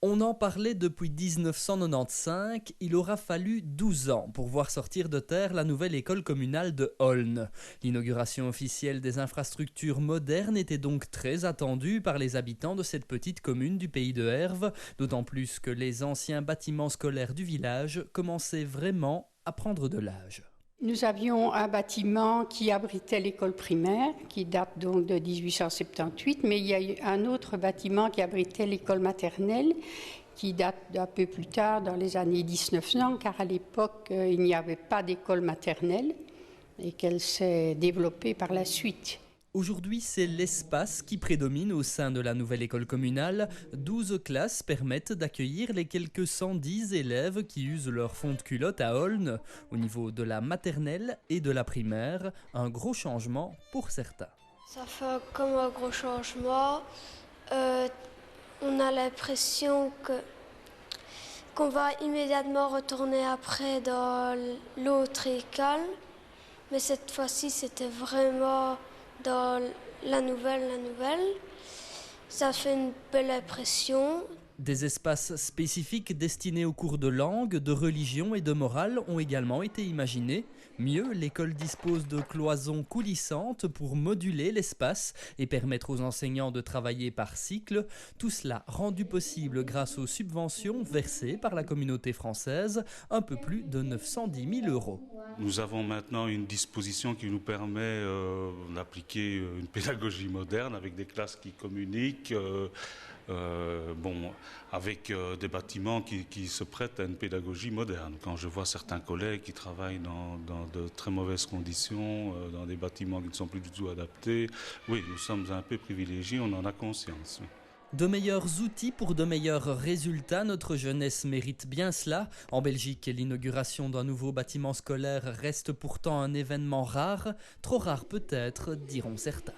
On en parlait depuis 1995, il aura fallu 12 ans pour voir sortir de terre la nouvelle école communale de Olne. L'inauguration officielle des infrastructures modernes était donc très attendue par les habitants de cette petite commune du pays de Herve, d'autant plus que les anciens bâtiments scolaires du village commençaient vraiment à prendre de l'âge. Nous avions un bâtiment qui abritait l'école primaire, qui date donc de 1878, mais il y a eu un autre bâtiment qui abritait l'école maternelle, qui date d'un peu plus tard, dans les années 1900, car à l'époque, il n'y avait pas d'école maternelle et qu'elle s'est développée par la suite. Aujourd'hui, c'est l'espace qui prédomine au sein de la nouvelle école communale. 12 classes permettent d'accueillir les quelques 110 élèves qui usent leur fond de culotte à Olne. Au niveau de la maternelle et de la primaire, un gros changement pour certains. Ça fait comme un gros changement. On a l'impression qu'on va immédiatement retourner après dans l'autre école. Mais cette fois-ci, c'était vraiment dans la nouvelle. Ça fait une belle impression. Des espaces spécifiques destinés aux cours de langue, de religion et de morale ont également été imaginés. Mieux, l'école dispose de cloisons coulissantes pour moduler l'espace et permettre aux enseignants de travailler par cycle. Tout cela rendu possible grâce aux subventions versées par la communauté française, un peu plus de 910 000 €. Nous avons maintenant une disposition qui nous permet d'appliquer une pédagogie moderne avec des classes qui communiquent, avec des bâtiments qui se prêtent à une pédagogie moderne. Quand je vois certains collègues qui travaillent dans de très mauvaises conditions, dans des bâtiments qui ne sont plus du tout adaptés, oui, nous sommes un peu privilégiés, on en a conscience. Oui. De meilleurs outils pour de meilleurs résultats, notre jeunesse mérite bien cela. En Belgique, l'inauguration d'un nouveau bâtiment scolaire reste pourtant un événement rare, trop rare peut-être, diront certains.